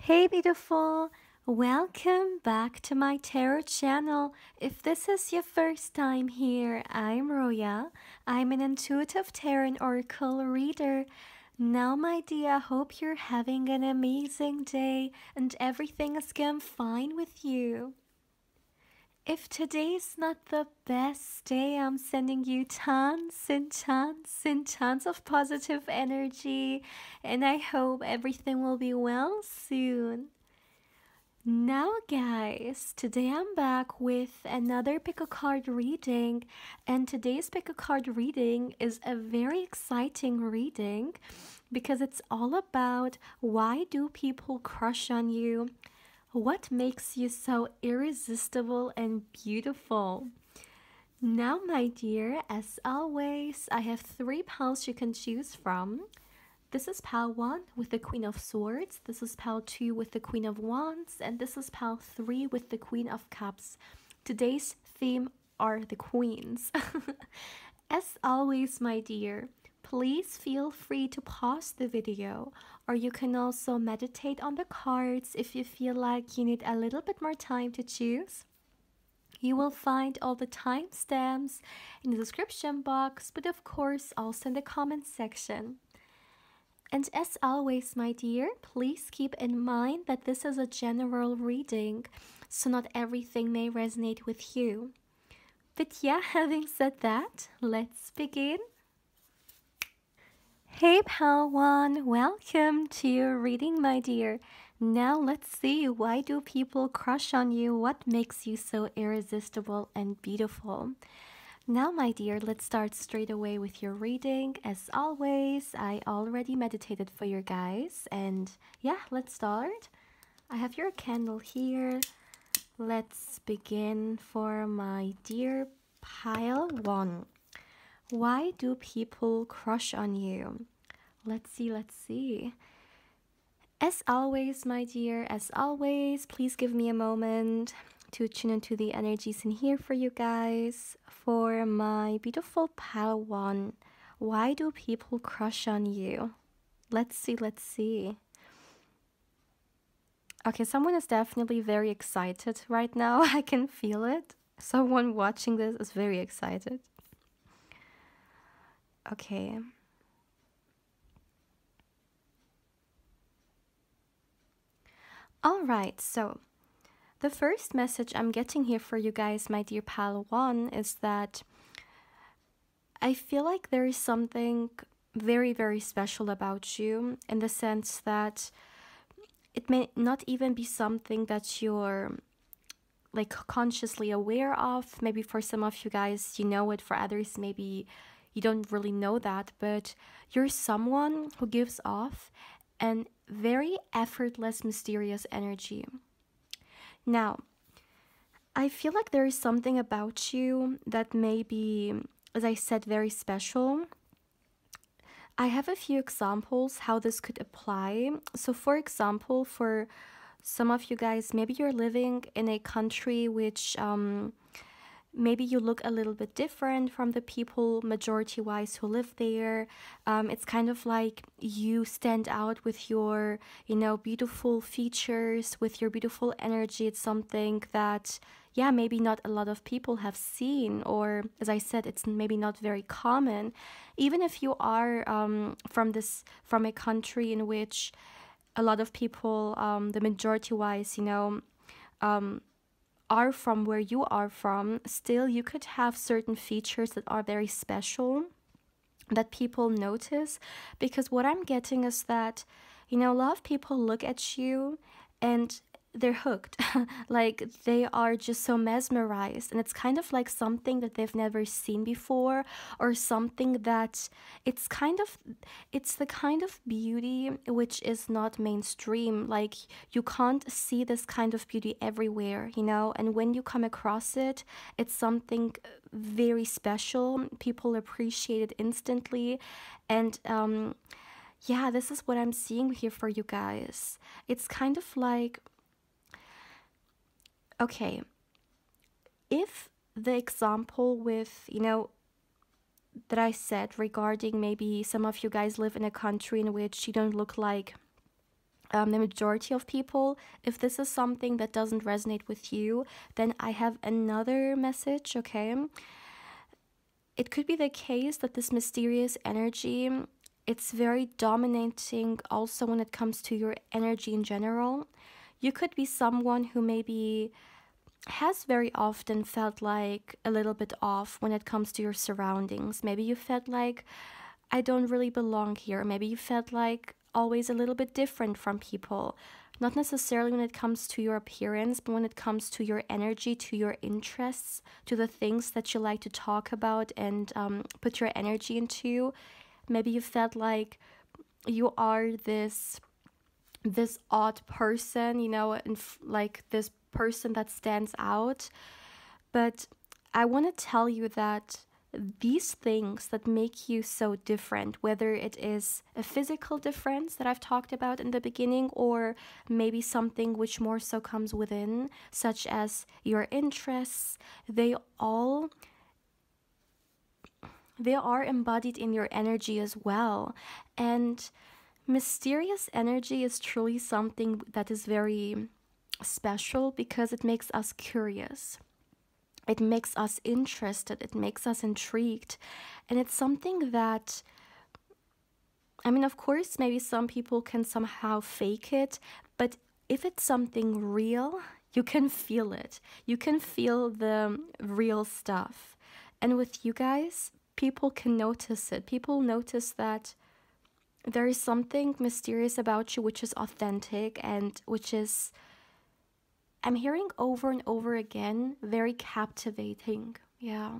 Hey beautiful! Welcome back to my tarot channel. If this is your first time here, I'm Roya. I'm an intuitive tarot and oracle reader. Now my dear, I hope you're having an amazing day and everything is going fine with you. If today's not the best day, I'm sending you tons of positive energy, and I hope everything will be well soon. Now, guys, today I'm back with another pick a card reading, and today's pick a card reading is a very exciting reading because it's all about why do people crush on you? What makes you so irresistible and beautiful? Now, my dear, as always, I have three piles you can choose from. This is pile 1 with the Queen of Swords, this is pile 2 with the Queen of Wands, and this is pile 3 with the Queen of Cups. Today's theme are the queens. As always, my dear, please feel free to pause the video, or you can also meditate on the cards if you feel like you need a little bit more time to choose. You will find all the timestamps in the description box, but of course also in the comment section. And as always, my dear, please keep in mind that this is a general reading, so not everything may resonate with you. But yeah, having said that, let's begin. Hey pal one, welcome to your reading, my dear. Now let's see, why do people crush on you? What makes you so irresistible and beautiful? Now, my dear, let's start straight away with your reading. As always, I already meditated for you guys, and yeah, let's start. I have your candle here. Let's begin for my dear pile 1. Why do people crush on you? Let's see. As always, my dear, as always, please give me a moment to tune into the energies in here for you guys. For my beautiful pile 1, why do people crush on you? Let's see. Okay, someone is definitely very excited right now. I can feel it. Someone watching this is very excited. Okay. All right, so the first message I'm getting here for you guys, my dear pal 1, is that I feel like there is something very, very special about you, in the sense that it may not even be something that you're like consciously aware of. Maybe for some of you guys you know it, for others maybe you don't really know that, but you're someone who gives off an very effortless, mysterious energy. Now, I feel like there is something about you that may be, as I said, very special. I have a few examples how this could apply. So, for example, for some of you guys, maybe you're living in a country which maybe you look a little bit different from the people majority-wise who live there. It's kind of like you stand out with your, beautiful features, with your beautiful energy. It's something that, yeah, maybe not a lot of people have seen, or as I said, it's maybe not very common. Even if you are from a country in which a lot of people, the majority-wise, are from where you are from, still you could have certain features that are very special that people notice. Because what I'm getting is that, a lot of people look at you and they're hooked. Like they are just so mesmerized, and it's kind of like something that they've never seen before, or something that it's the kind of beauty which is not mainstream. Like you can't see this kind of beauty everywhere, and when you come across it, it's something very special. People appreciate it instantly. And yeah, this is what I'm seeing here for you guys. It's kind of like, okay, if the example with, that I said regarding maybe some of you guys live in a country in which you don't look like the majority of people. If this is something that doesn't resonate with you, then I have another message, okay? It could be the case that this mysterious energy, it's very dominating also when it comes to your energy in general. You could be someone who maybe has very often felt like a little bit off when it comes to your surroundings. Maybe you felt like, I don't really belong here. Maybe you felt like always a little bit different from people. Not necessarily when it comes to your appearance, but when it comes to your energy, to your interests, to the things that you like to talk about and put your energy into. Maybe you felt like you are this odd person, you know, and like this person that stands out. But I want to tell you that these things that make you so different, whether it is a physical difference that I've talked about in the beginning, or maybe something which more so comes within, such as your interests, they all they are embodied in your energy as well. And mysterious energy is truly something that is very special because it makes us curious. It makes us interested, it makes us intrigued. And it's something that, I mean, of course, maybe some people can somehow fake it, but if it's something real, you can feel it. You can feel the real stuff. And with you guys, people can notice it. People notice that there is something mysterious about you which is authentic and which is, I'm hearing over and over again, very captivating. Yeah.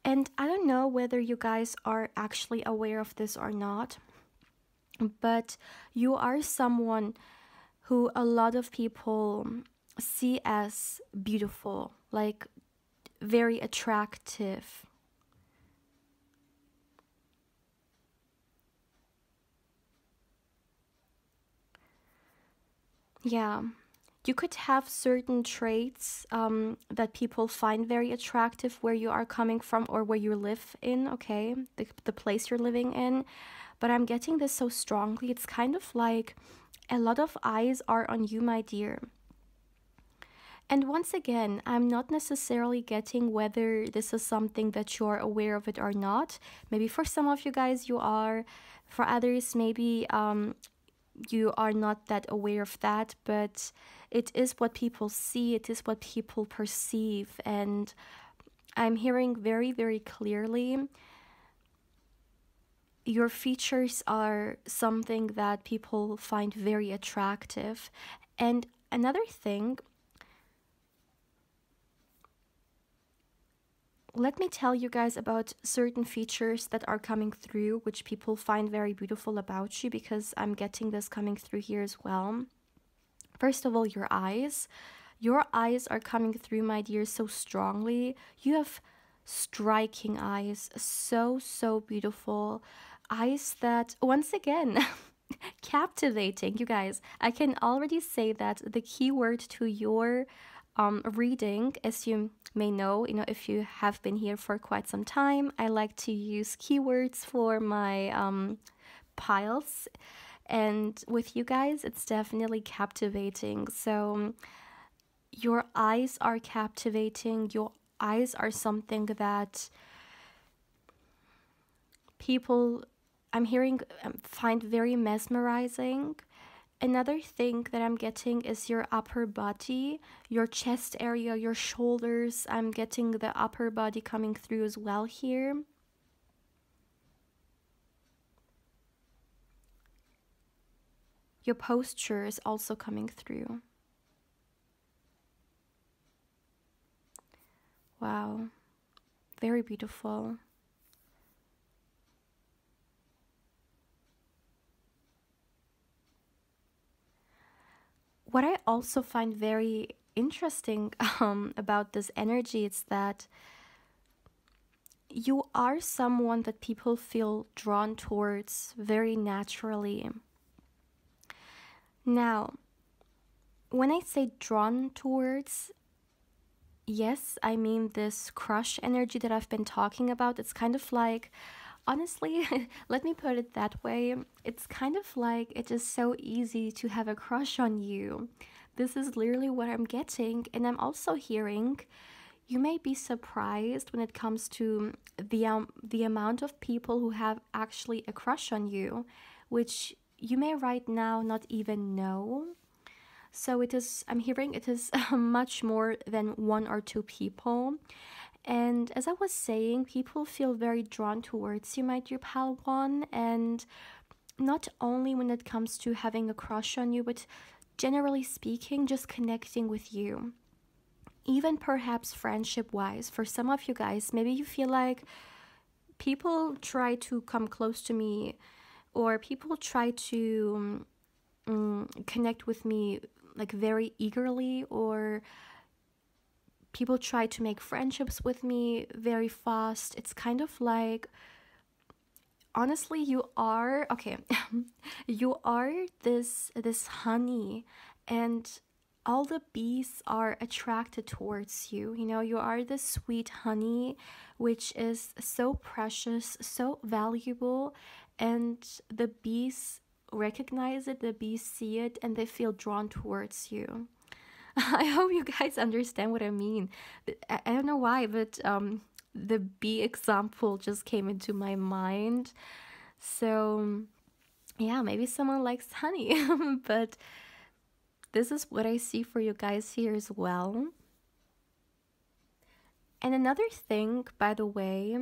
And I don't know whether you guys are actually aware of this or not, but you are someone who a lot of people see as beautiful, like very attractive. Yeah. You could have certain traits that people find very attractive where you are coming from or where you live in, okay? The place you're living in. But I'm getting this so strongly. It's kind of like a lot of eyes are on you, my dear. And once again, I'm not necessarily getting whether this is something that you're aware of it or not. Maybe for some of you guys you are. For others, maybe you are not that aware of that, but it is what people see, it is what people perceive. And I'm hearing very, very clearly your features are something that people find very attractive. And another thing, let me tell you guys about certain features that are coming through, which people find very beautiful about you, because I'm getting this coming through here as well. First of all, your eyes. Your eyes are coming through, my dear, so strongly. You have striking eyes, so, so beautiful. Eyes that, once again, captivating. You guys, I can already say that the keyword to your reading, as you may know, if you have been here for quite some time, I like to use keywords for my piles. And with you guys, it's definitely captivating. So your eyes are captivating. Your eyes are something that people, I'm hearing, find very mesmerizing. Another thing that I'm getting is your upper body, your chest area, your shoulders. I'm getting the upper body coming through as well here. Your posture is also coming through. Wow, very beautiful. What I also find very interesting about this energy is that you are someone that people feel drawn towards very naturally. Now, when I say drawn towards, yes, I mean this crush energy that I've been talking about. It's kind of like Honestly, let me put it that way. It's kind of like it is so easy to have a crush on you. This is literally what I'm getting, and I'm also hearing you may be surprised when it comes to the amount of people who have actually a crush on you, which you may right now not even know. So it is, I'm hearing it is much more than one or two people. And as I was saying, people feel very drawn towards you, my dear Palawan. And not only when it comes to having a crush on you, but generally speaking, just connecting with you. Even perhaps friendship wise, for some of you guys, maybe you feel like people try to come close to me, or people try to connect with me like very eagerly, or people try to make friendships with me very fast. It's kind of like, honestly, you are okay. You are this honey, and all the bees are attracted towards you. You know, you are the sweet honey, which is so precious, so valuable, and the bees recognize it, the bees see it, and they feel drawn towards you. I hope you guys understand what I mean. I don't know why, but the bee example just came into my mind. So, yeah, maybe someone likes honey, but this is what I see for you guys here as well. And another thing, by the way,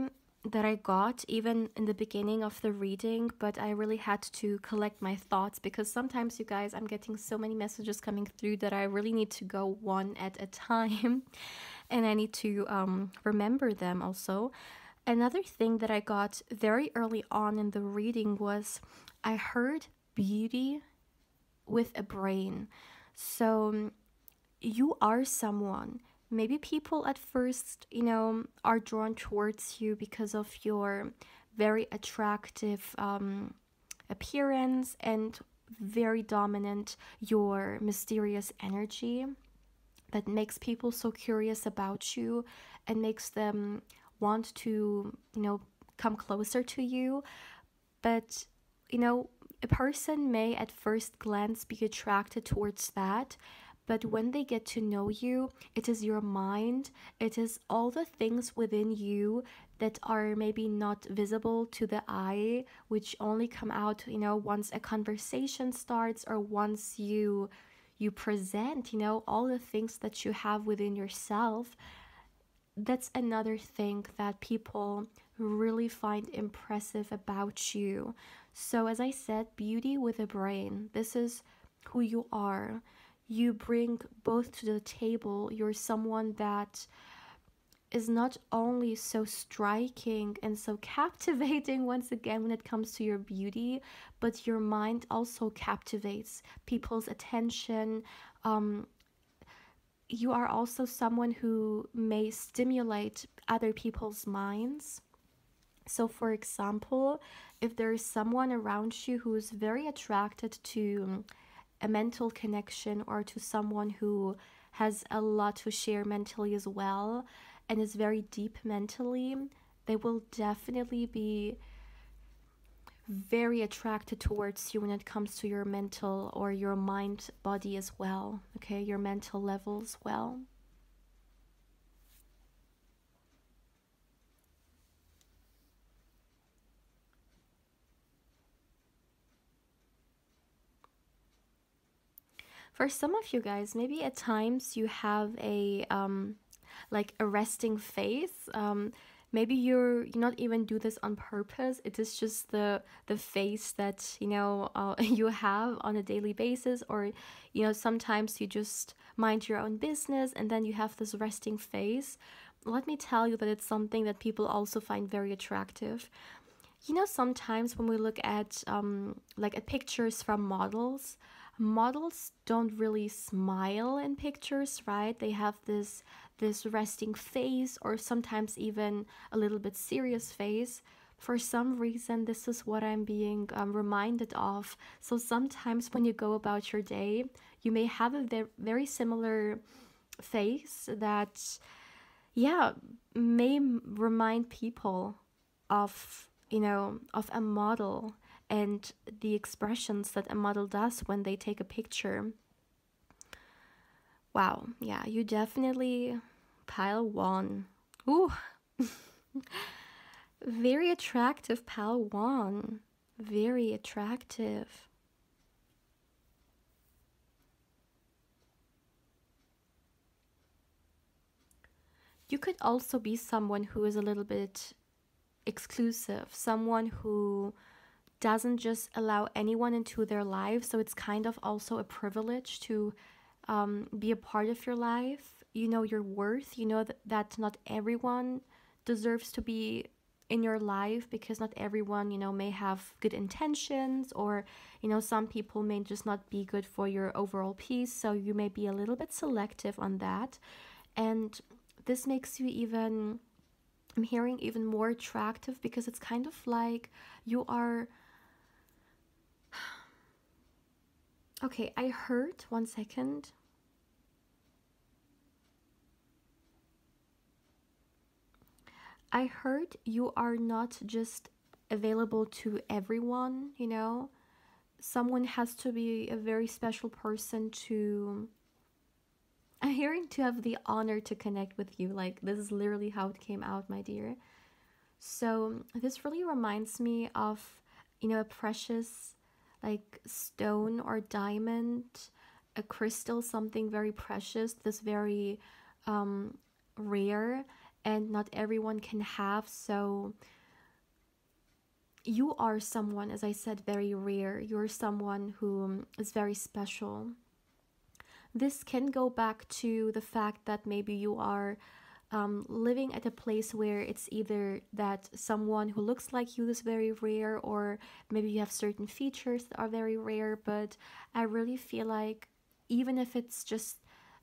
that I got even in the beginning of the reading, but I really had to collect my thoughts because sometimes, you guys, I'm getting so many messages coming through that I really need to go one at a time and I need to remember them also. Another thing that I got very early on in the reading was I heard beauty with a brain. So you are someone. Maybe people at first, are drawn towards you because of your very attractive appearance and very dominant, your mysterious energy that makes people so curious about you and makes them want to, come closer to you. But, a person may at first glance be attracted towards that, but when they get to know you, it is your mind, it is all the things within you that are maybe not visible to the eye, which only come out, once a conversation starts or once you present, all the things that you have within yourself. That's another thing that people really find impressive about you. So, as I said, beauty with a brain. This is who you are. You bring both to the table. You're someone that is not only so striking and so captivating once again when it comes to your beauty, but your mind also captivates people's attention. You are also someone who may stimulate other people's minds. So, for example, if there is someone around you who is very attracted to a mental connection or to someone who has a lot to share mentally as well and is very deep mentally, they will definitely be very attracted towards you when it comes to your mental or your mind body as well, okay, your mental level as well. For some of you guys, maybe at times you have a like a resting face. Maybe you not even do this on purpose. It is just the face that you have on a daily basis, or sometimes you just mind your own business and then you have this resting face. Let me tell you that it's something that people also find very attractive. Sometimes when we look at like at pictures from models don't really smile in pictures, right? They have this resting face or sometimes even a little bit serious face. For some reason, this is what I'm being reminded of. So sometimes when you go about your day, you may have a very similar face that, yeah, may remind people of of a model and the expressions that a model does when they take a picture. Wow, yeah, you definitely pile one. Ooh, very attractive pile one. Very attractive. You could also be someone who is a little bit exclusive, someone who doesn't just allow anyone into their life. So it's kind of also a privilege to be a part of your life. You know your worth. You know that not everyone deserves to be in your life, because not everyone, may have good intentions, or, some people may just not be good for your overall peace. So you may be a little bit selective on that. And this makes you even, I'm hearing, even more attractive, because it's kind of like you are. Okay, I heard, one second. I heard you are not just available to everyone, Someone has to be a very special person to. I'm hearing to have the honor to connect with you. Like, this is literally how it came out, my dear. So, this really reminds me of, a precious, like, stone or diamond, a crystal, something very precious, this very rare, and not everyone can have. So, you are someone, as I said, very rare. You're someone who is very special. This can go back to the fact that maybe you are living at a place where it's either that someone who looks like you is very rare, or maybe you have certain features that are very rare. But I really feel like, even if it's just,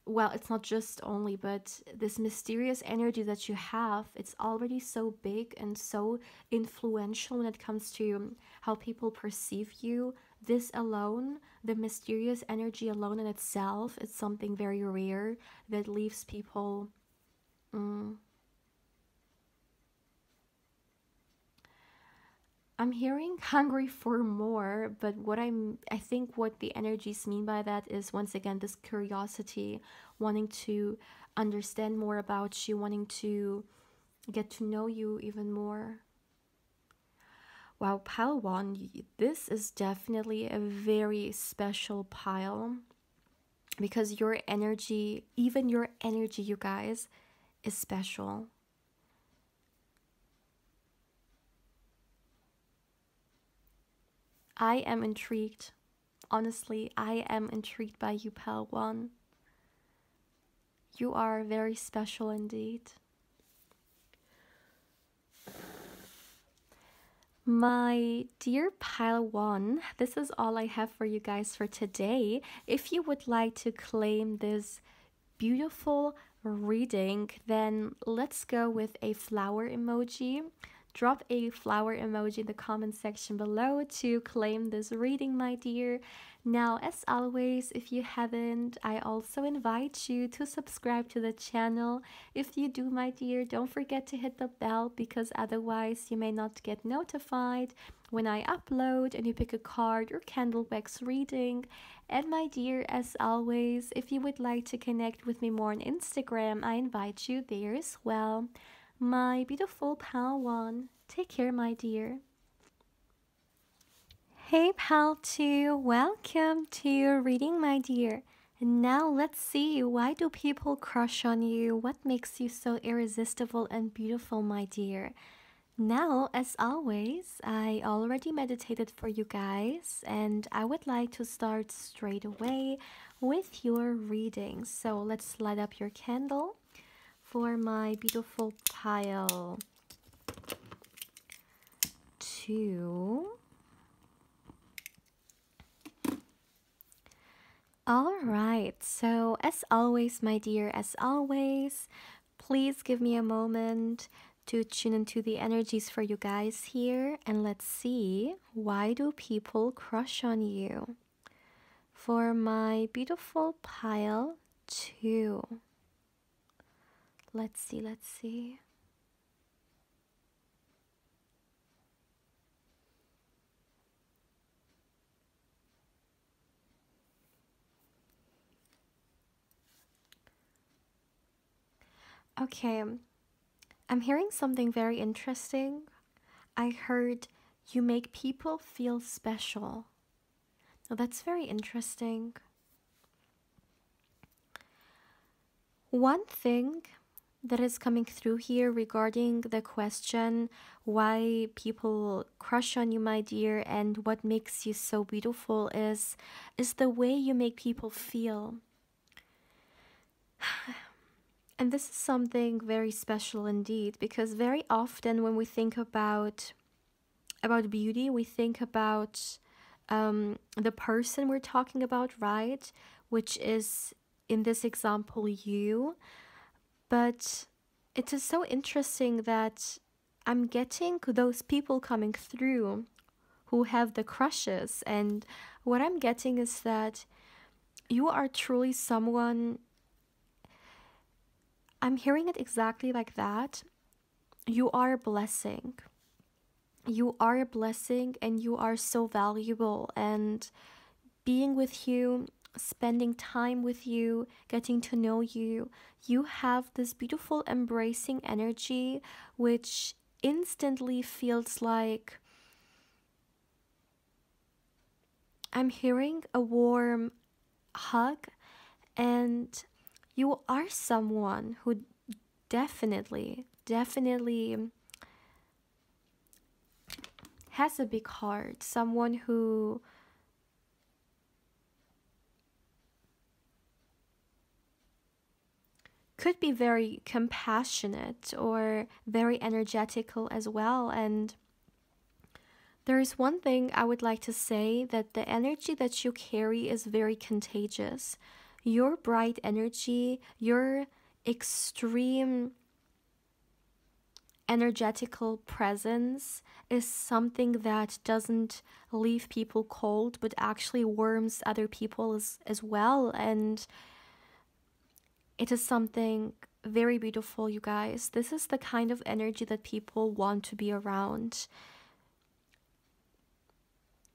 well, it's not just only, but this mysterious energy that you have, it's already so big and so influential when it comes to how people perceive you. This alone, the mysterious energy alone in itself, is something very rare that leaves people. Mm, I'm hearing hungry for more, but I think what the energies mean by that is, once again, this curiosity, wanting to understand more about you, wanting to get to know you even more. Wow, pile one, this is definitely a very special pile, because your energy, even your energy, you guys, is special. I am intrigued. Honestly, I am intrigued by you, pal one. You are very special indeed. My dear pile one, this is all I have for you guys for today. If you would like to claim this beautiful reading, then let's go with a flower emoji. Drop a flower emoji in the comment section below to claim this reading, my dear. Now, as always, if you haven't, I also invite you to subscribe to the channel. If you do, my dear, don't forget to hit the bell, because otherwise you may not get notified when I upload and you pick a card or candle wax reading. And my dear, as always, if you would like to connect with me more on Instagram, I invite you there as well. My beautiful pal one, take care, my dear. Hey pal 2, welcome to your reading, my dear. And now let's see, why do people crush on you? What makes you so irresistible and beautiful, my dear? Now, as always, I already meditated for you guys, and I would like to start straight away with your reading. So let's light up your candle for my beautiful pile 2. All right, so as always, my dear, as always, please give me a moment to tune into the energies for you guys here, and let's see, why do people crush on you? For my beautiful pile 2. Let's see. Okay, I'm hearing something very interesting. I heard you make people feel special. Now, that's very interesting. One thing that is coming through here regarding the question why people crush on you, my dear, and what makes you so beautiful is the way you make people feel. And this is something very special indeed, because very often when we think about beauty, we think about the person we're talking about, right? Which is, in this example, you. But it is so interesting that I'm getting those people coming through who have the crushes. And what I'm getting is that you are truly someone, I'm hearing it exactly like that. You are a blessing. You are a blessing and you are so valuable. And being with you, spending time with you, getting to know you, you have this beautiful embracing energy which instantly feels like I'm hearing a warm hug, and you are someone who definitely has a big heart, someone who could be very compassionate or very energetical as well. And there is one thing I would like to say, that the energy that you carry is very contagious. Your bright energy, your extreme energetical presence is something that doesn't leave people cold, but actually warms other people as well. And it is something very beautiful, you guys. This is the kind of energy that people want to be around.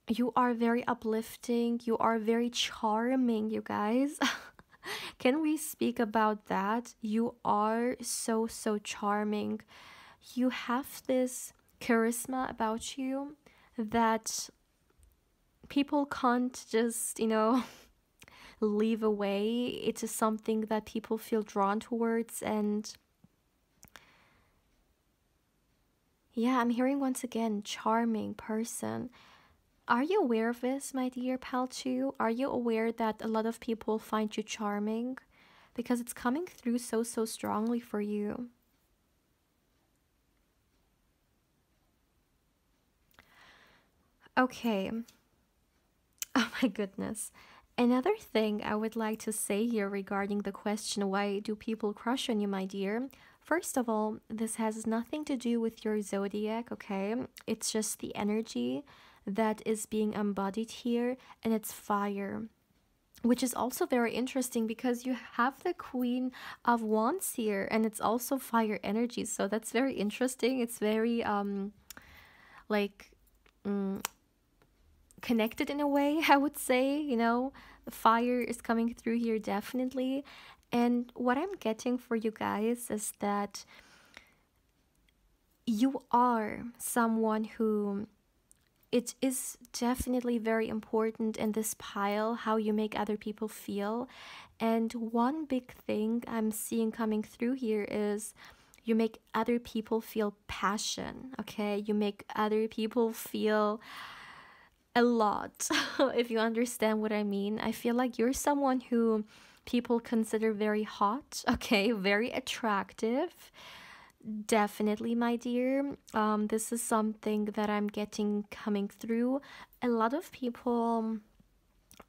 You are very uplifting. You are very charming, you guys. Can we speak about that? You are so, so charming. You have this charisma about you that people can't just, leave away. It is something that people feel drawn towards. And yeah, I'm hearing once again, charming person. Are you aware of this, my dear pal, too? Are you aware that a lot of people find you charming? Because it's coming through so, so strongly for you. Okay. Oh my goodness. Another thing I would like to say here regarding the question, why do people crush on you, my dear? First of all, this has nothing to do with your zodiac, okay? It's just the energy that is being embodied here, and it's fire. Which is also very interesting because you have the Queen of Wands here, and it's also fire energy. So that's very interesting. It's very like connected in a way, I would say. Fire is coming through here definitely. And what I'm getting for you guys is that you are someone who, it is definitely very important in this pile how you make other people feel. And one big thing I'm seeing coming through here is you make other people feel passion, okay? You make other people feel a lot, if you understand what I mean. I feel like you're someone who people consider very hot, okay? Very attractive. Definitely, my dear. This is something that I'm getting coming through. A lot of people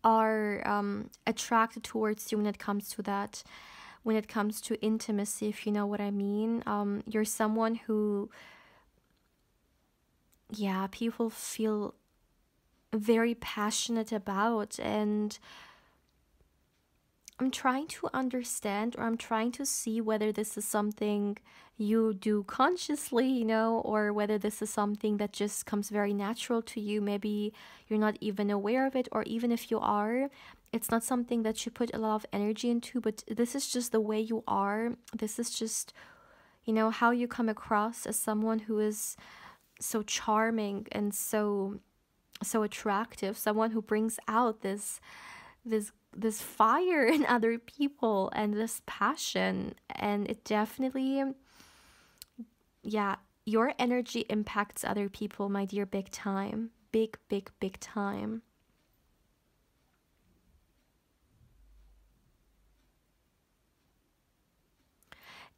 are attracted towards you when it comes to that, when it comes to intimacy, if you know what I mean. You're someone who, yeah, people feel very passionate about. And I'm trying to understand, or I'm trying to see whether this is something you do consciously, or whether this is something that just comes very natural to you. Maybe you're not even aware of it, or even if you are, It's not something that you put a lot of energy into, but this is just the way you are. This is just, how you come across as someone who is so charming and so attractive, someone who brings out this fire in other people and this passion. And it definitely, yeah, your energy impacts other people, my dear, big time. Big, big, big time.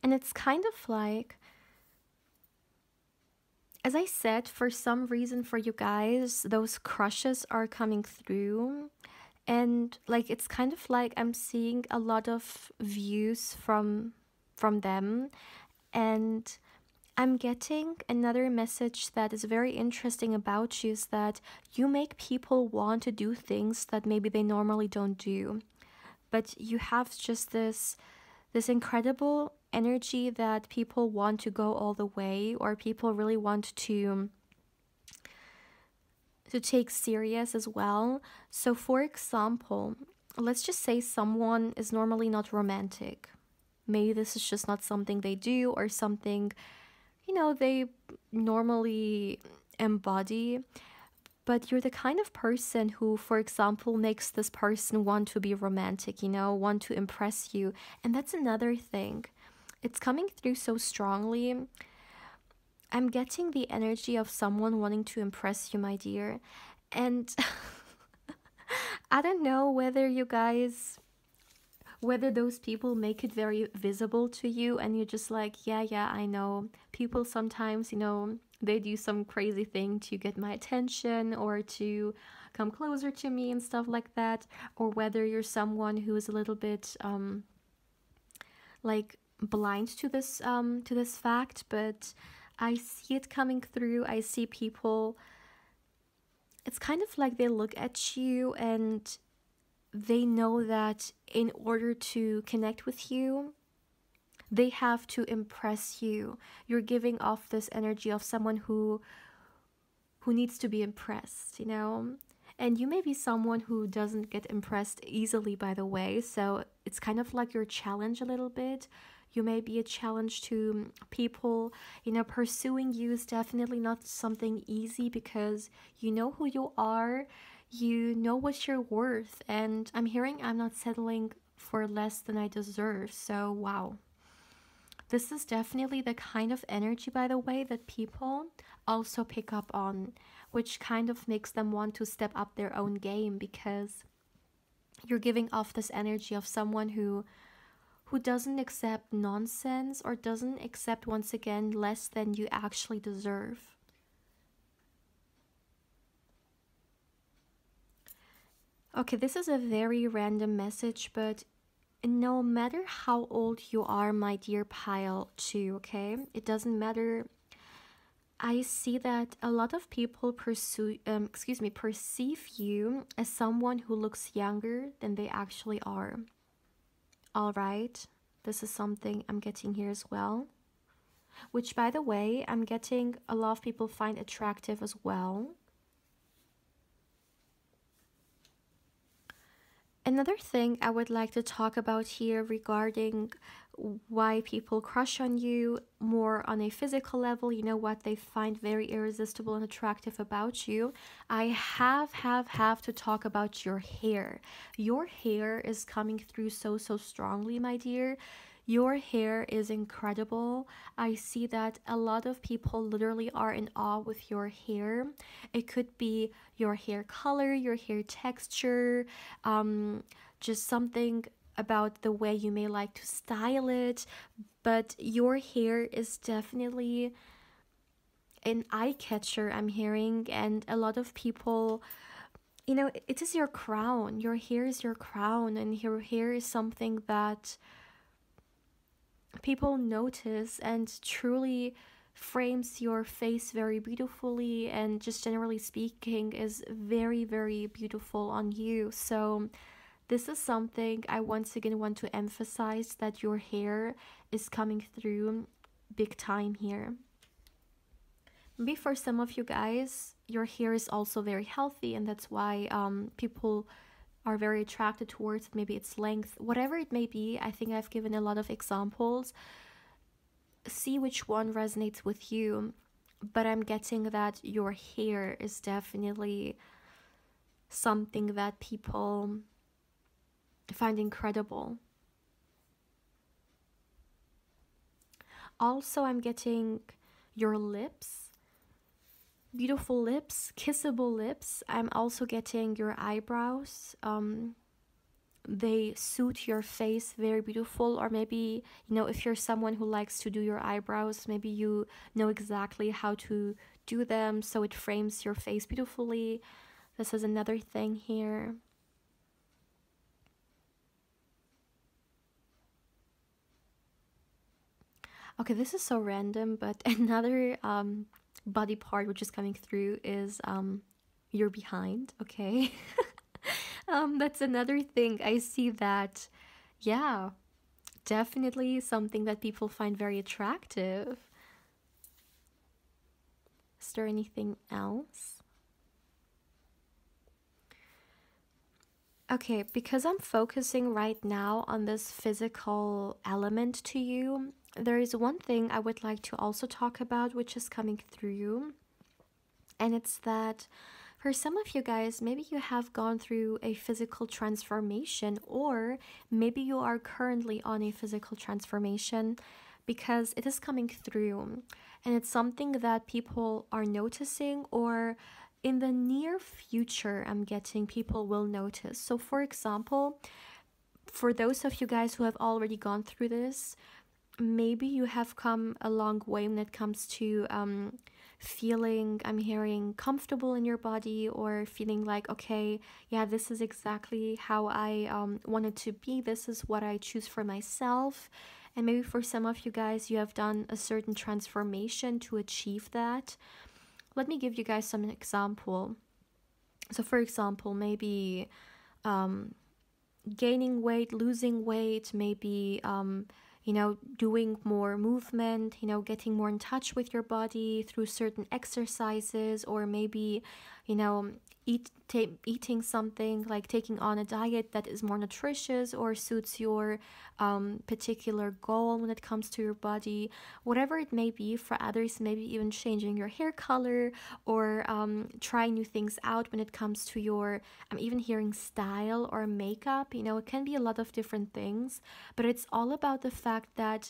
And it's kind of like, as I said, for some reason for you guys, those crushes are coming through. And like it's kind of like I'm seeing a lot of views from them, and I'm getting another message that is very interesting about you, is that you make people want to do things that maybe they normally don't do. But you have just this incredible energy that people want to go all the way, or people really want to take serious as well. So for example, let's just say someone is normally not romantic. Maybe this is just not something they do, or something, they normally embody. But you're the kind of person who, for example, makes this person want to be romantic, want to impress you. And that's another thing. It's coming through so strongly. I'm getting the energy of someone wanting to impress you, my dear. And I don't know whether those people make it very visible to you, and you're just like, yeah, yeah, I know. People sometimes, they do some crazy thing to get my attention or to come closer to me and stuff like that. Or whether you're someone who is a little bit like blind to this fact, but I see it coming through. I see people, it's kind of like they look at you and they know that in order to connect with you, they have to impress you. You're giving off this energy of someone who needs to be impressed, And you may be someone who doesn't get impressed easily, by the way. So it's kind of like your challenge a little bit. You may be a challenge to people. Pursuing you is definitely not something easy, because you know who you are, you know what you're worth. And I'm hearing I'm not settling for less than I deserve. So, wow. This is definitely the kind of energy, by the way, that people also pick up on, which kind of makes them want to step up their own game, because you're giving off this energy of someone who doesn't accept nonsense, or doesn't accept, once again, less than you actually deserve. Okay, this is a very random message, but no matter how old you are, my dear pile 2, okay? It doesn't matter. I see that a lot of people perceive you as someone who looks younger than they actually are. All right, this is something I'm getting here as well, which, by the way, I'm getting a lot of people find attractive as well. Another thing I would like to talk about here regarding why people crush on you more on a physical level, what they find very irresistible and attractive about you. I have to talk about your hair. Your hair is coming through so strongly, my dear. Your hair is incredible. I see that a lot of people literally are in awe with your hair. It could be your hair color, your hair texture, just something about the way you may like to style it. But your hair is definitely an eye catcher, I'm hearing, and a lot of people, it is your crown. Your hair is your crown, and your hair is something that people notice and truly frames your face very beautifully, and just generally speaking is very, very beautiful on you. So this is something I once again want to emphasize, that your hair is coming through big time here. Maybe for some of you guys, your hair is also very healthy, and that's why people are very attracted towards, maybe its length, whatever it may be. I think I've given a lot of examples. See which one resonates with you. But I'm getting that your hair is definitely something that people find incredible. Also, I'm getting your lips, beautiful lips, kissable lips. I'm also getting your eyebrows. They suit your face, very beautiful. Or maybe, if you're someone who likes to do your eyebrows, maybe you know exactly how to do them so it frames your face beautifully. This is another thing here. Okay, this is so random, but another body part which is coming through is your behind, okay? That's another thing. I see that, yeah, definitely something that people find very attractive. Is there anything else? Okay, because I'm focusing right now on this physical element to you, there is one thing I would like to also talk about, which is coming through. And it's that for some of you guys, maybe you have gone through a physical transformation, or maybe you are currently on a physical transformation, because it is coming through. And it's something that people are noticing, or in the near future, I'm getting people will notice. So, for example, for those of you guys who have already gone through this, maybe you have come a long way when it comes to feeling, I'm hearing, comfortable in your body, or feeling like, okay, yeah, this is exactly how I wanted to be. This is what I choose for myself. And maybe for some of you guys, you have done a certain transformation to achieve that. Let me give you guys some example. So, for example, maybe gaining weight, losing weight, maybe doing more movement, getting more in touch with your body through certain exercises, or maybe, you know, eating something, like taking on a diet that is more nutritious or suits your particular goal when it comes to your body, whatever it may be. For others, maybe even changing your hair color, or trying new things out when it comes to your, I'm even hearing style or makeup. It can be a lot of different things, but it's all about the fact that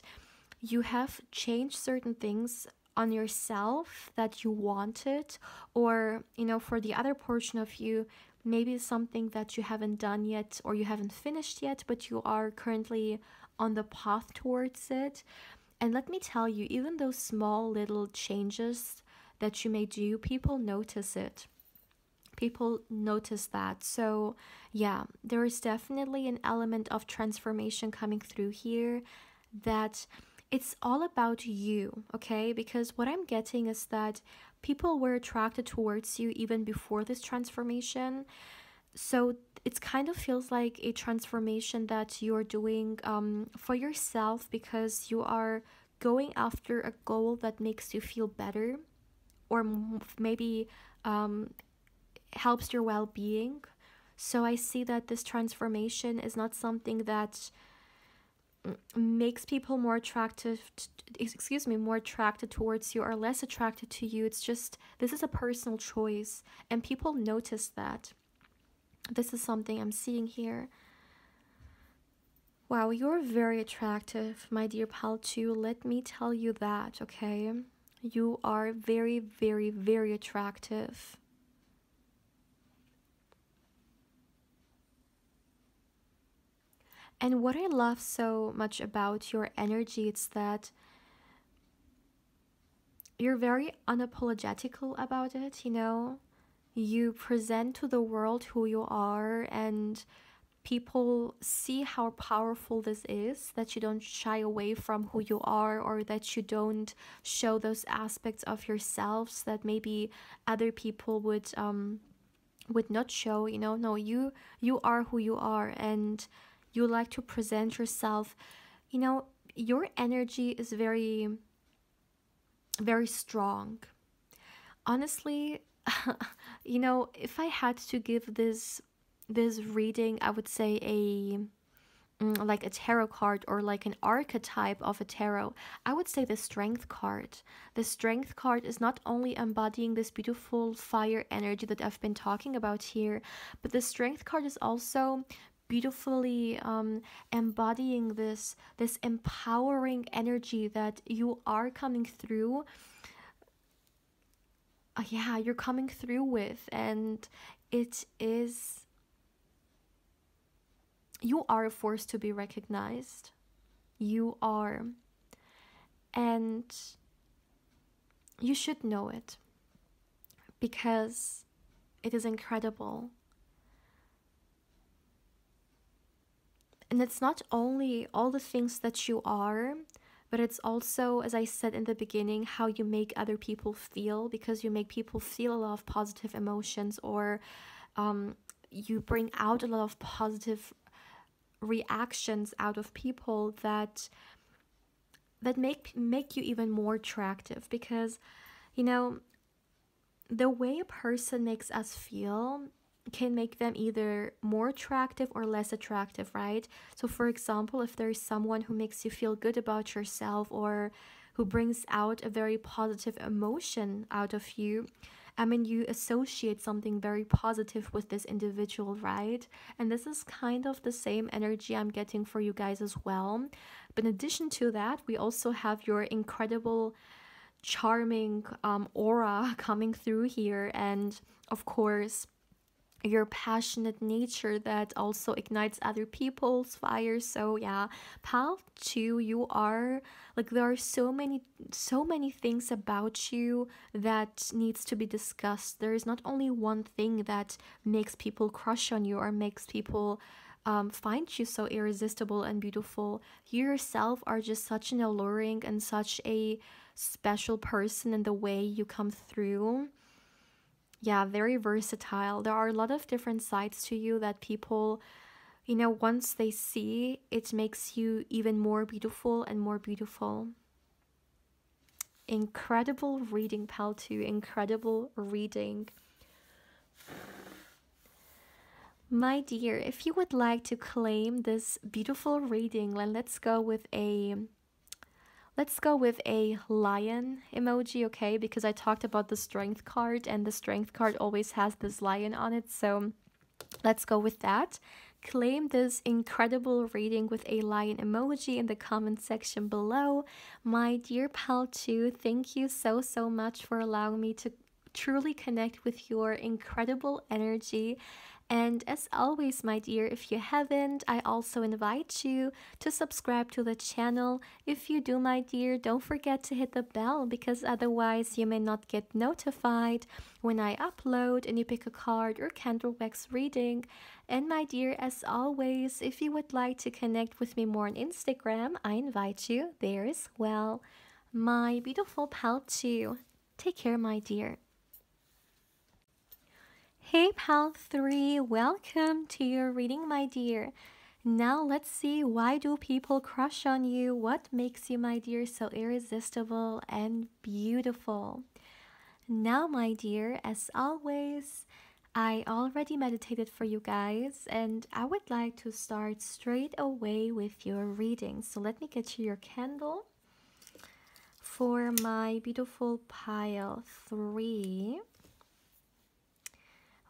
you have changed certain things on yourself that you wanted, or for the other portion of you, maybe something that you haven't done yet, or you haven't finished yet, but you are currently on the path towards it. And let me tell you, even those small little changes that you may do, people notice it. People notice that. So yeah, there is definitely an element of transformation coming through here, that it's all about you, okay? Because what I'm getting is that people were attracted towards you even before this transformation. So it kind of feels like a transformation that you're doing for yourself, because you are going after a goal that makes you feel better, or maybe helps your well-being. So I see that this transformation is not something that makes people more attractive, more attracted towards you or less attracted to you. It's just, this is a personal choice, and people notice that. This is something I'm seeing here. Wow, you're very attractive, my dear pal, too. Let me tell you that, okay? You are very, very, very attractive. And what I love so much about your energy, it's that you're very unapologetical about it, You present to the world who you are, and people see how powerful this is, that you don't shy away from who you are, or that you don't show those aspects of yourselves that maybe other people would not show. No, you are who you are, and you like to present yourself. Your energy is very, very strong. Honestly, if I had to give this this reading, I would say like a tarot card or like an archetype of a tarot, I would say the strength card. The strength card is not only embodying this beautiful fire energy that I've been talking about here, but the strength card is also beautifully embodying this empowering energy that you are coming through. Yeah, you're coming through with, and it is, you are a force to be recognized. You are. And you should know it because it is incredible. And it's not only all the things that you are, but it's also, as I said in the beginning, how you make other people feel, because you make people feel a lot of positive emotions, or you bring out a lot of positive reactions out of people that make you even more attractive. Because you know, the way a person makes us feel can make them either more attractive or less attractive, right? So for example, if there's someone who makes you feel good about yourself, or who brings out a very positive emotion out of you, I mean, you associate something very positive with this individual, right? And this is kind of the same energy I'm getting for you guys as well. But in addition to that, we also have your incredible, charming aura coming through here. And of course, your passionate nature that also ignites other people's fires. So yeah, pal 2, you are like, there are so many things about you that needs to be discussed. There is not only one thing that makes people crush on you or makes people find you so irresistible and beautiful. You yourself are just such an alluring and such a special person in the way you come through. Yeah, very versatile. There are a lot of different sides to you that people, once they see, it makes you even more beautiful and more beautiful. Incredible reading, pal 2. Incredible reading. My dear, if you would like to claim this beautiful reading, then let's go with a lion emoji, okay? Because I talked about the strength card, and the strength card always has this lion on it. So let's go with that. Claim this incredible reading with a lion emoji in the comment section below. My dear pal 2, thank you so much for allowing me to truly connect with your incredible energy. And as always, my dear, if you haven't, I also invite you to subscribe to the channel. If you do, my dear, don't forget to hit the bell, because otherwise you may not get notified when I upload and you pick a card or candle wax reading. And my dear, as always, if you would like to connect with me more on Instagram, I invite you there as well. My beautiful pal 2, take care, my dear. Hey pal 3, welcome to your reading, my dear. Now let's see, why do people crush on you? What makes you, my dear, so irresistible and beautiful? Now, my dear, as always, I already meditated for you guys, and I would like to start straight away with your reading. So let me get you your candle for my beautiful pile 3.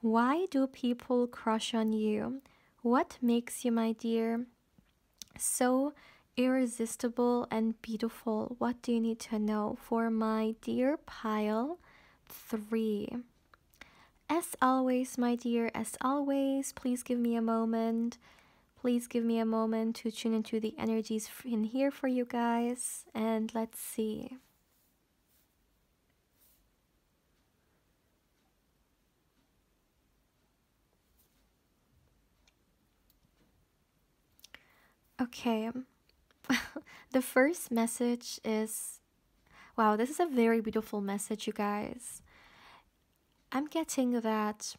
Why do people crush on you? What makes you, my dear, so irresistible and beautiful? What do you need to know for my dear pile 3? As always, my dear, as always, please give me a moment. Please give me a moment to tune into the energies in here for you guys. And let's see. Okay, the first message is, wow, this is a very beautiful message, you guys. I'm getting that,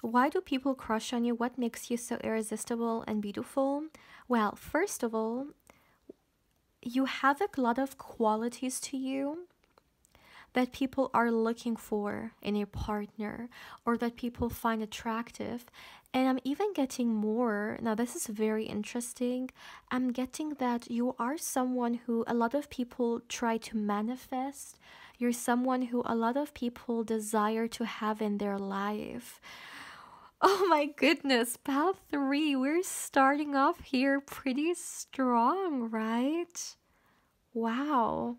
why do people crush on you? What makes you so irresistible and beautiful? Well, first of all, you have a lot of qualities to you that people are looking for in a partner, or that people find attractive. And I'm even getting more. Now, this is very interesting. I'm getting that you are someone who a lot of people try to manifest. You're someone who a lot of people desire to have in their life. Oh my goodness, pal 3, we're starting off here pretty strong, right? Wow.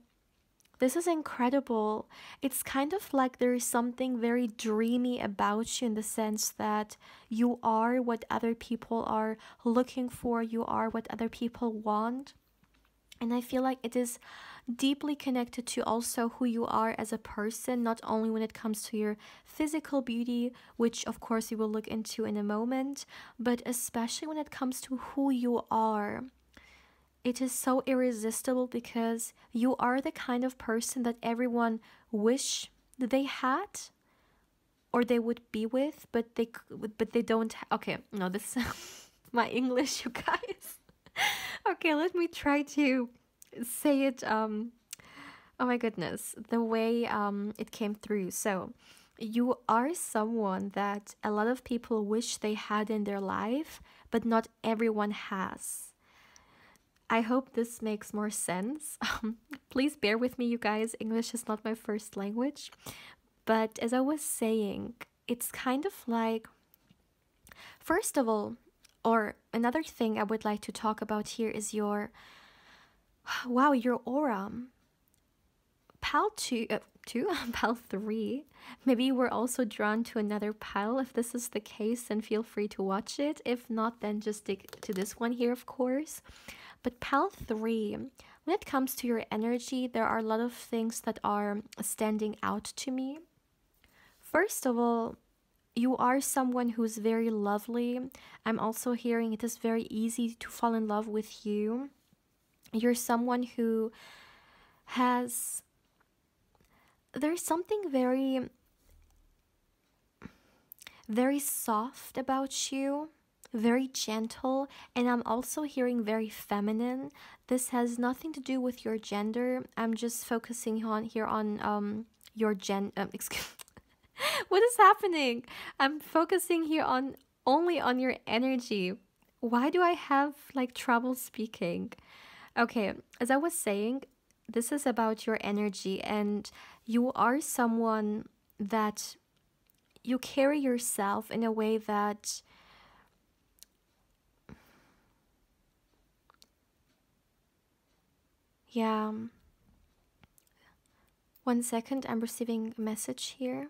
This is incredible. It's kind of like there is something very dreamy about you, in the sense that you are what other people are looking for, you are what other people want. And I feel like it is deeply connected to also who you are as a person, not only when it comes to your physical beauty, which of course we will look into in a moment, but especially when it comes to who you are. It is so irresistible because you are the kind of person that everyone wish they had or they would be with, but they don't. Okay, no, this is my English, you guys. Okay, let me try to say it. Oh my goodness, the way it came through. So, you are someone that a lot of people wish they had in their life, but not everyone has. I hope this makes more sense. Please bear with me, you guys. English is not my first language. But as I was saying, it's kind of like, first of all, or another thing I would like to talk about here is your, wow, your aura. Pal 2, Pal 3. Maybe you were also drawn to another pal. If this is the case, then feel free to watch it. If not, then just stick to this one here, of course. But pal 3, when it comes to your energy, there are a lot of things that are standing out to me. First of all, you are someone who's very lovely. I'm also hearing it is very easy to fall in love with you. You're someone who has... There's something very soft about you, very gentle, and I'm also hearing very feminine. This has nothing to do with your gender. I'm just focusing on here on your excuse what is happening? I'm focusing here on only on your energy. Why do I have like trouble speaking? Okay, as I was saying, this is about your energy, and you are someone that you carry yourself in a way that yeah. 1 second, I'm receiving a message here.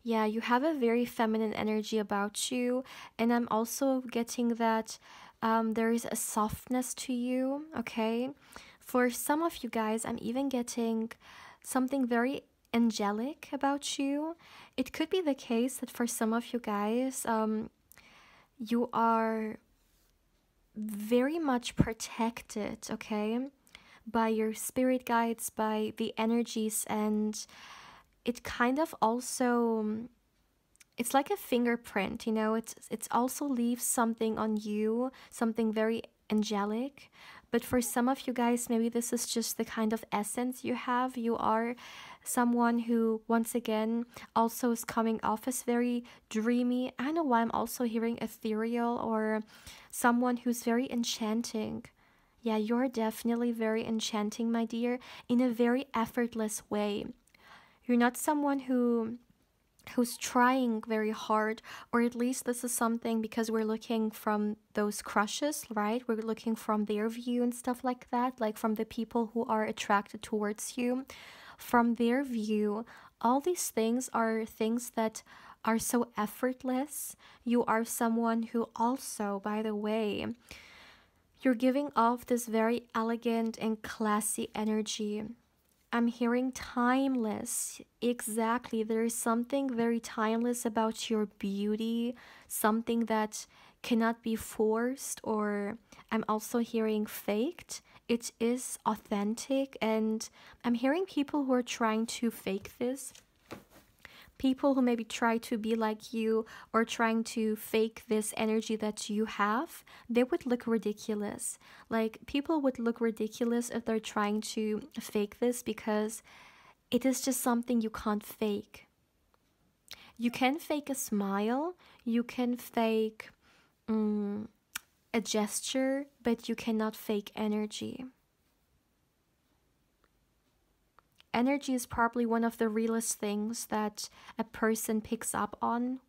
Yeah, you have a very feminine energy about you, and I'm also getting that there is a softness to you, okay? For some of you guys, I'm even getting something very angelic about you. It could be the case that for some of you guys, you are very much protected, okay, by your spirit guides, by the energies, and it kind of also, it's like a fingerprint, you know. It's also leaves something on you, something very angelic. But for some of you guys, maybe this is just the kind of essence you have. You are someone who, once again, also is coming off as very dreamy. I don't know why I'm also hearing ethereal, or someone who's very enchanting. Yeah, you're definitely very enchanting, my dear, in a very effortless way. You're not someone who's trying very hard, or at least this is something, because we're looking from those crushes, right? We're looking from their view and stuff like that, like from the people who are attracted towards you. From their view, all these things are things that are so effortless. You are someone who also, by the way, you're giving off this very elegant and classy energy. I'm hearing timeless. Exactly. There is something very timeless about your beauty, something that cannot be forced, or I'm also hearing faked. It is authentic, and I'm hearing people who are trying to fake this. People who maybe try to be like you or trying to fake this energy that you have, they would look ridiculous. Like, people would look ridiculous if they're trying to fake this, because it is just something you can't fake. You can fake a smile, you can fake a gesture, but you cannot fake energy. Energy is probably one of the realest things that a person picks up on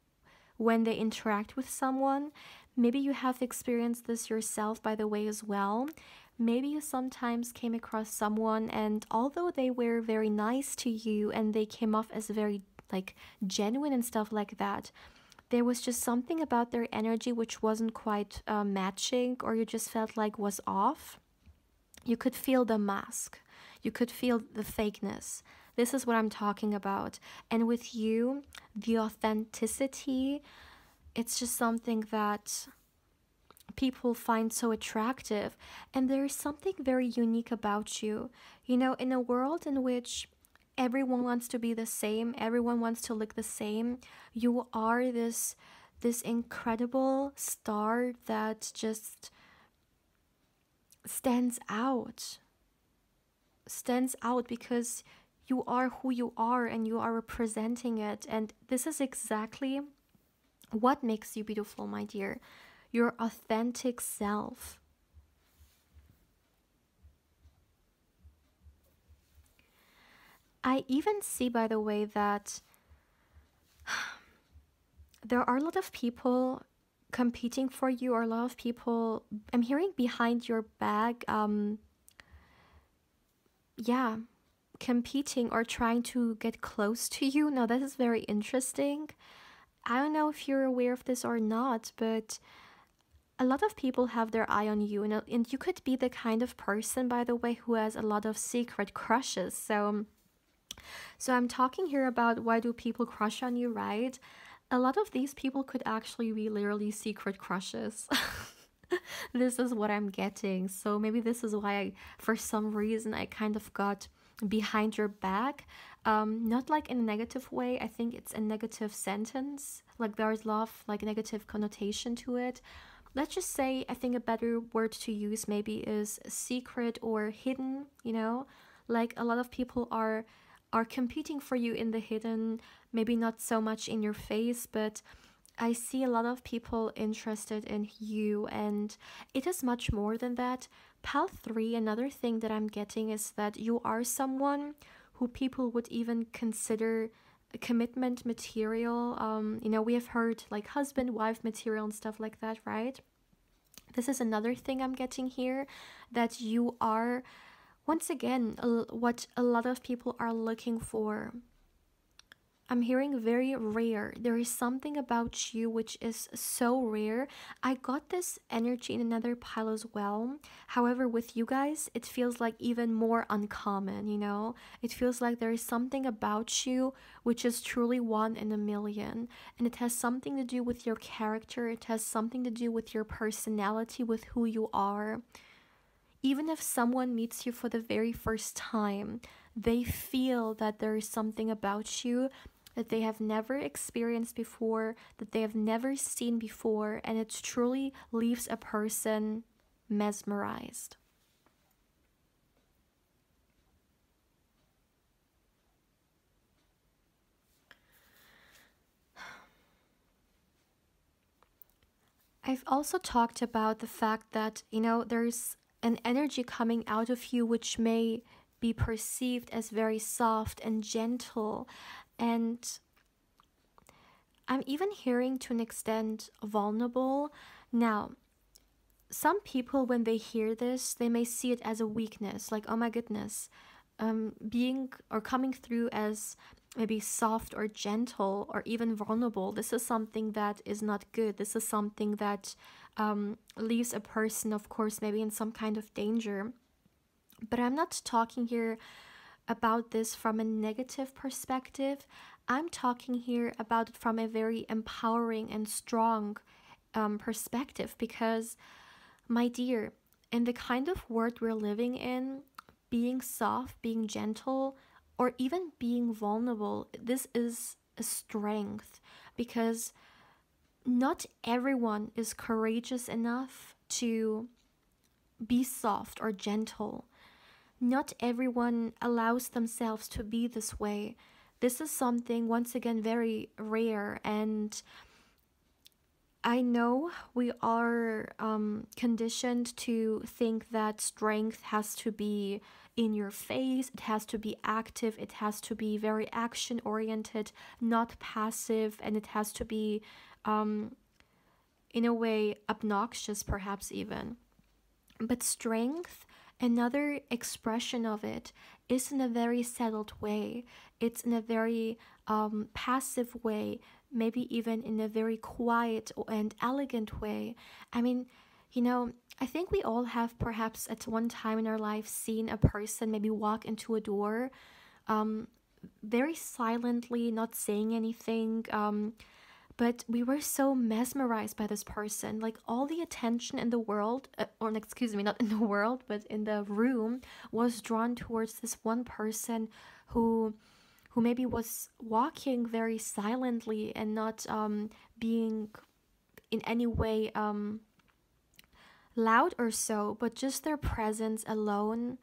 when they interact with someone. Maybe you have experienced this yourself, by the way, as well. Maybe you sometimes came across someone, and although they were very nice to you and they came off as very like genuine and stuff like that, there was just something about their energy which wasn't quite matching, or you just felt like was off. You could feel the mask, you could feel the fakeness. This is what I'm talking about. And with you, the authenticity, it's just something that people find so attractive. And there's something very unique about you. You know, in a world in which everyone wants to be the same, everyone wants to look the same, you are this incredible star that just stands out. Stands out because you are who you are and you are representing it. And this is exactly what makes you beautiful, my dear. Your authentic self. I even see, by the way, that there are a lot of people competing for you, or a lot of people I'm hearing behind your back, yeah, competing or trying to get close to you. Now, that is very interesting. I don't know if you're aware of this or not, but a lot of people have their eye on you, and you could be the kind of person, by the way, who has a lot of secret crushes. So I'm talking here about why do people crush on you, right? A lot of these people could actually be literally secret crushes. This is what I'm getting. So maybe this is why for some reason, I kind of got behind your back. Not like in a negative way. I think it's a negative sentence. Like, there's a lot of like negative connotation to it. Let's just say, I think a better word to use maybe is secret or hidden, Like, a lot of people are competing for you in the hidden, maybe not so much in your face, but I see a lot of people interested in you, and it is much more than that. Pal 3, another thing that I'm getting is that you are someone who people would even consider commitment material. We have heard like husband, wife material and stuff like that, right? This is another thing I'm getting here, that you are, once again, what a lot of people are looking for. I'm hearing very rare. There is something about you which is so rare. I got this energy in another pile as well. However, with you guys, it feels like even more uncommon, It feels like there is something about you which is truly one in a million. And it has something to do with your character. It has something to do with your personality, with who you are. Even if someone meets you for the very first time, they feel that there is something about you that they have never experienced before, that they have never seen before, and it truly leaves a person mesmerized. I've also talked about the fact that, there's an energy coming out of you which may be perceived as very soft and gentle. And I'm even hearing, to an extent, vulnerable. Now, some people, when they hear this, they may see it as a weakness, like, oh my goodness, being or coming through as maybe soft or gentle or even vulnerable. This is something that is not good. This is something that leaves a person, of course, maybe in some kind of danger. But I'm not talking here about this from a negative perspective. I'm talking here about it from a very empowering and strong perspective, because, my dear, in the kind of world we're living in, being soft, being gentle, or even being vulnerable, this is a strength, because not everyone is courageous enough to be soft or gentle. Not everyone allows themselves to be this way. This is something, once again, very rare. And I know we are conditioned to think that strength has to be in your face, it has to be active, it has to be very action oriented, not passive, and it has to be, in a way, obnoxious, perhaps even. But strength, another expression of it, is in a very settled way. It's in a very passive way, maybe even in a very quiet and elegant way. I mean, I think we all have perhaps at one time in our life seen a person maybe walk into a door um, very silently, not saying anything. But we were so mesmerized by this person. Like all the attention in the world, or excuse me, not in the world, but in the room, was drawn towards this one person who maybe was walking very silently and not being in any way loud or so, but just their presence alone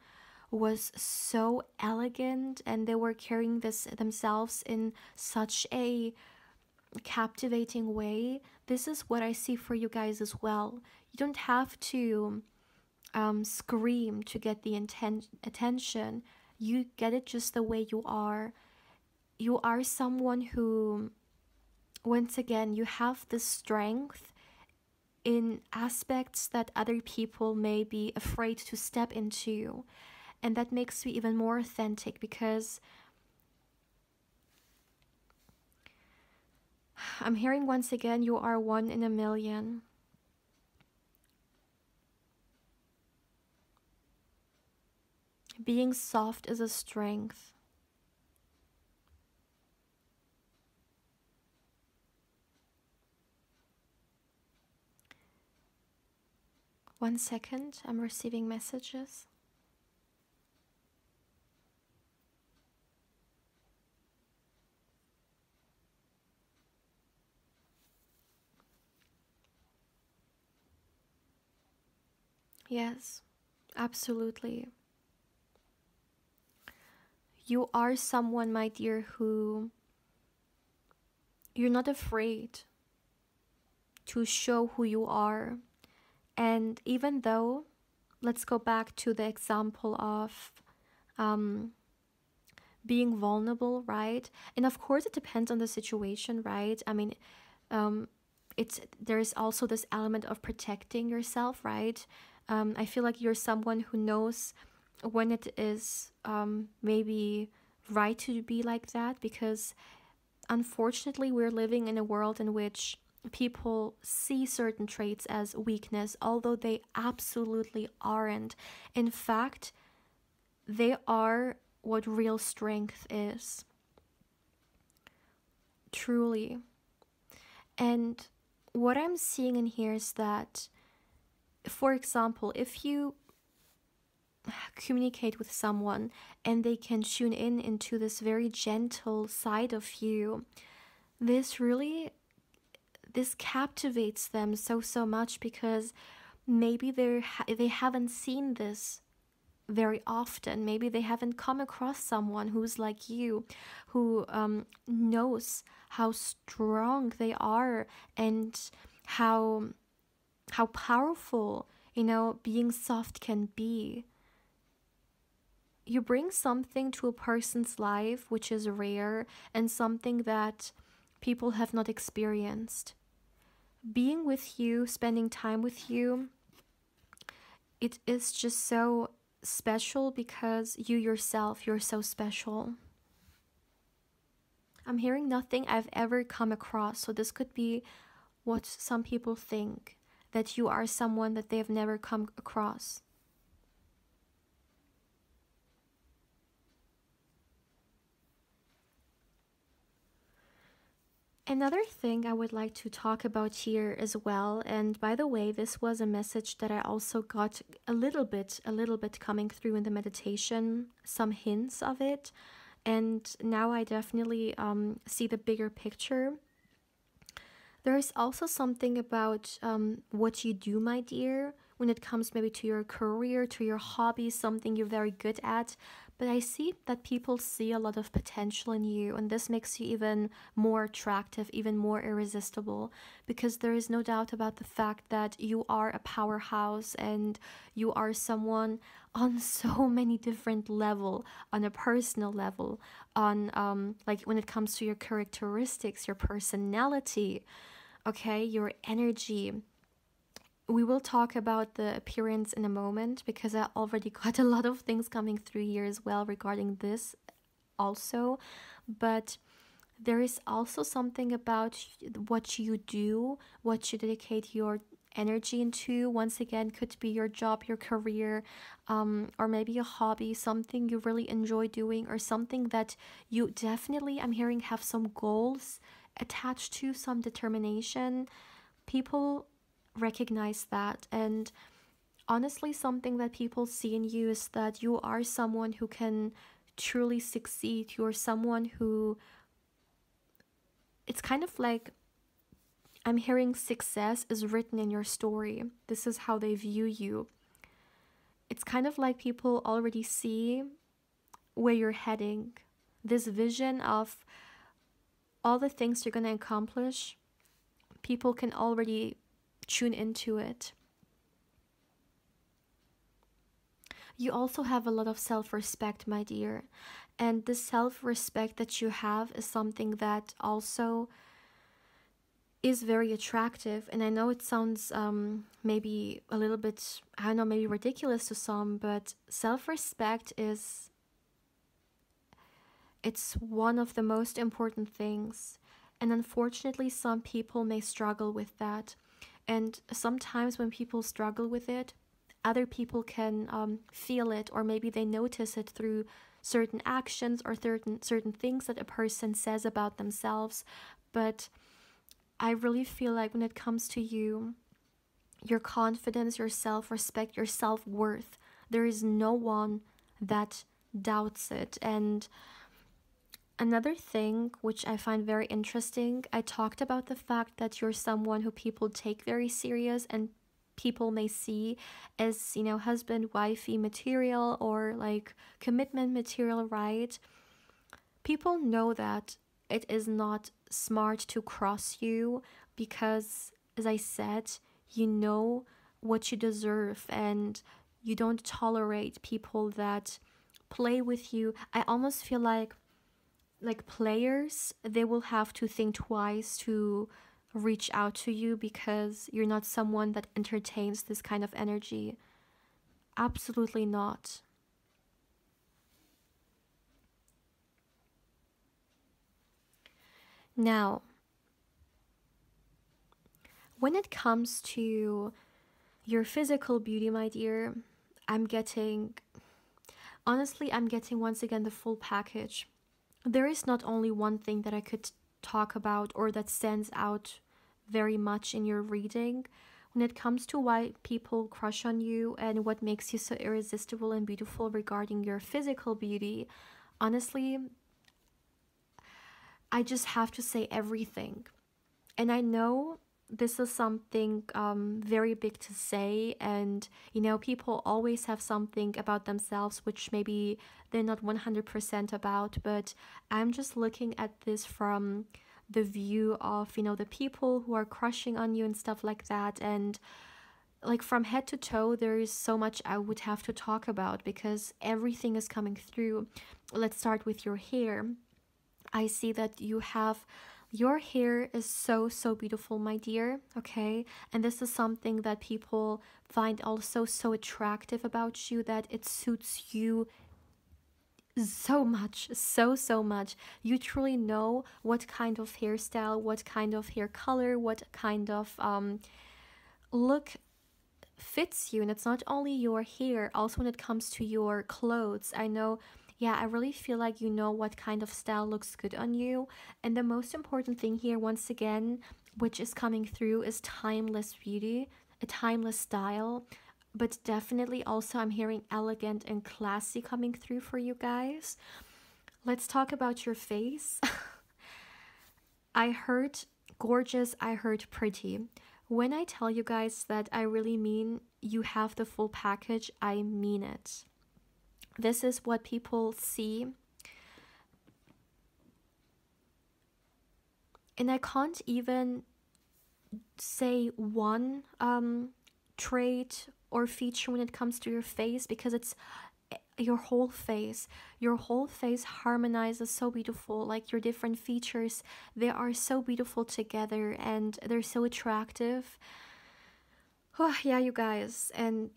was so elegant, and they were carrying this themselves in such a captivating way. This is what I see for you guys as well. You don't have to scream to get the attention. You get it just the way you are. You are someone who, once again, you have the strength in aspects that other people may be afraid to step into. And that makes you even more authentic, because I'm hearing once again, you are one in a million. Being soft is a strength. One second, I'm receiving messages. Yes, absolutely. You are someone, my dear, who you're not afraid to show who you are. And even though, let's go back to the example of um, being vulnerable, right? And of course, it depends on the situation, right? I mean, um, there's also this element of protecting yourself, right? I feel like you're someone who knows when it is maybe right to be like that, because unfortunately we're living in a world in which people see certain traits as weakness, although they absolutely aren't. In fact, they are what real strength is. Truly. And what I'm seeing in here is that, for example, if you communicate with someone and they can tune in into this very gentle side of you, this captivates them so much, because maybe they haven't seen this very often. Maybe they haven't come across someone who's like you, who knows how strong they are, and how powerful being soft can be. You bring something to a person's life which is rare, and something that people have not experienced. Being with you, spending time with you, it is just so special, because you yourself, you're so special. I'm hearing nothing I've ever come across, so this could be what some people think, that you are someone that they've never come across. Another thing I would like to talk about here as well, and by the way, this was a message that I also got a little bit coming through in the meditation, some hints of it, And now I definitely see the bigger picture. There is also something about what you do, my dear, when it comes maybe to your career, to your hobby, something you're very good at. But I see that people see a lot of potential in you, and this makes you even more attractive, even more irresistible, because there is no doubt about the fact that you are a powerhouse and you are someone on so many different level, on a personal level, on like when it comes to your characteristics, your personality, okay, your energy. We will talk about the appearance in a moment because I already got a lot of things coming through here as well regarding this also. But there is also something about what you do, what you dedicate your energy into. Once again, could be your job, your career, or maybe a hobby, something you really enjoy doing, or something that you definitely, I'm hearing, have some goals attached to, some determination. People recognize that. And honestly, something that people see in you is that you are someone who can truly succeed. You're someone who, it's kind of like, I'm hearing success is written in your story. This is how they view you. It's kind of like people already see where you're heading. This vision of all the things you're going to accomplish, people can already tune into it. You also have a lot of self respect, my dear. And the self respect that you have is something that also is very attractive. And I know it sounds maybe a little bit, I don't know, maybe ridiculous to some, but self respect is, it's one of the most important things. And unfortunately, some people may struggle with that. And sometimes when people struggle with it, other people can feel it, or maybe they notice it through certain actions or certain things that a person says about themselves. But I really feel like when it comes to you, your confidence, your self respect, your self worth, there is no one that doubts it. And another thing which I find very interesting, I talked about the fact that you're someone who people take very serious and people may see as, you know, husband, wifey material or like commitment material, right? People know that it is not smart to cross you because, as I said, you know what you deserve and you don't tolerate people that play with you. I almost feel like players, they will have to think twice to reach out to you because you're not someone that entertains this kind of energy. Absolutely not. Now, when it comes to your physical beauty, my dear, I'm getting, honestly, I'm getting once again the full package. There is not only one thing that I could talk about or that stands out very much in your reading. When it comes to why people crush on you and what makes you so irresistible and beautiful regarding your physical beauty, honestly, I just have to say everything. And I know this is something very big to say, and you know, people always have something about themselves which maybe they're not 100% about, but I'm just looking at this from the view of, you know, the people who are crushing on you and stuff like that. And like from head to toe, there is so much I would have to talk about because everything is coming through. Let's start with your hair. I see that you have, your hair is so beautiful, my dear, okay? And this is something that people find also so attractive about you, that it suits you so much, so much. You truly know what kind of hairstyle, what kind of hair color, what kind of look fits you. And it's not only your hair, also when it comes to your clothes. I know, yeah, I really feel like you know what kind of style looks good on you. And the most important thing here, once again, which is coming through, is timeless beauty, a timeless style. But definitely also I'm hearing elegant and classy coming through for you guys. Let's talk about your face. I heard gorgeous, I heard pretty. When I tell you guys that I really mean you have the full package, I mean it. This is what people see. And I can't even say one trait or feature when it comes to your face, because it's your whole face. Your whole face harmonizes so beautiful. Like your different features, they are so beautiful together and they're so attractive. Oh, yeah, you guys. And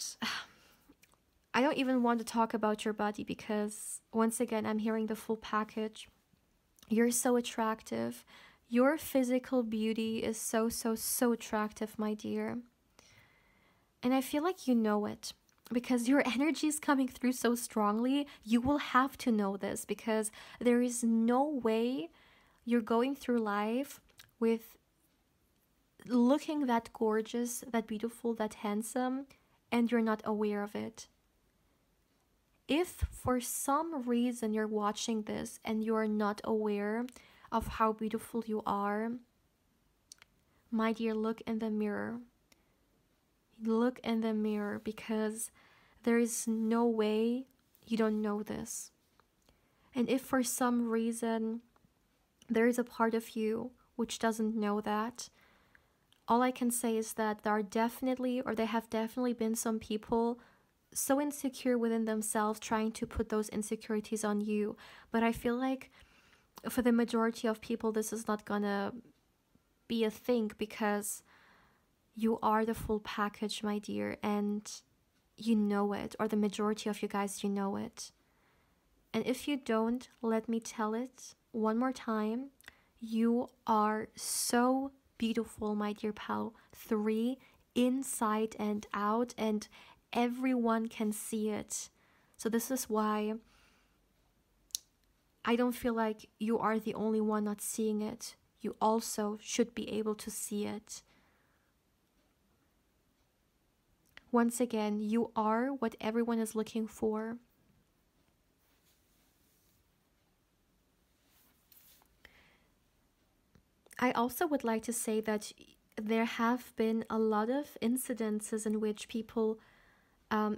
I don't even want to talk about your body because, once again, I'm hearing the full package. You're so attractive. Your physical beauty is so, so, so attractive, my dear. And I feel like you know it because your energy is coming through so strongly. You will have to know this because there is no way you're going through life with looking that gorgeous, that beautiful, that handsome, and you're not aware of it. If for some reason you're watching this and you're not aware of how beautiful you are, my dear, look in the mirror. Look in the mirror because there is no way you don't know this. And if for some reason there is a part of you which doesn't know that, all I can say is that there are definitely, or there have definitely been some people so insecure within themselves trying to put those insecurities on you. But I feel like for the majority of people, this is not gonna be a thing because you are the full package, my dear, and you know it, or the majority of you guys, you know it. And if you don't, let me tell it one more time. You are so beautiful, my dear pal. 3, inside and out, and everyone can see it. So this is why I don't feel like you are the only one not seeing it. You also should be able to see it. Once again, you are what everyone is looking for. I also would like to say that there have been a lot of incidences in which people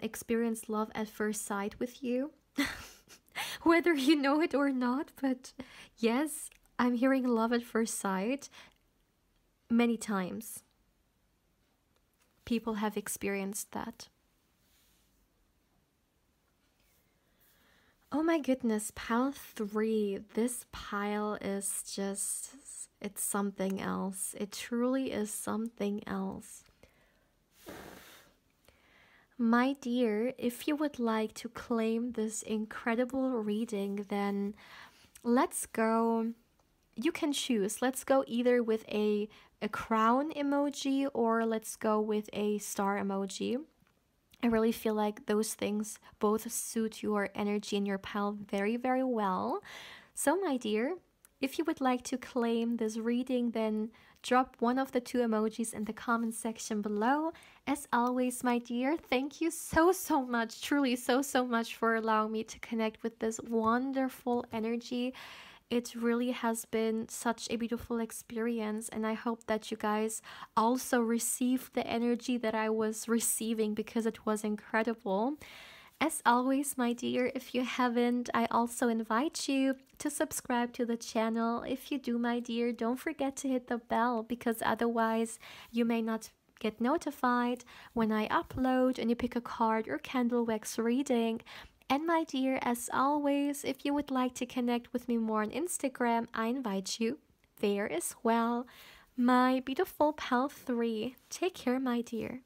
experience love at first sight with you, whether you know it or not. But yes, I'm hearing love at first sight many times. People have experienced that. Oh my goodness, pile 3. This pile is just, it's something else. It truly is something else. My dear, if you would like to claim this incredible reading, then let's go. You can choose. Let's go either with a crown emoji or let's go with a star emoji. I really feel like those things both suit your energy and your pal very, very well. So, my dear, if you would like to claim this reading, then drop one of the 2 emojis in the comment section below. As always, my dear, thank you so, so much, truly so, so much for allowing me to connect with this wonderful energy. It really has been such a beautiful experience, and I hope that you guys also received the energy that I was receiving because it was incredible. As always, my dear, if you haven't, I also invite you to subscribe to the channel. If you do, my dear, don't forget to hit the bell because otherwise you may not get notified when I upload and you pick a card or candle wax reading. And my dear, as always, if you would like to connect with me more on Instagram, I invite you there as well. My beautiful pal 3. Take care, my dear.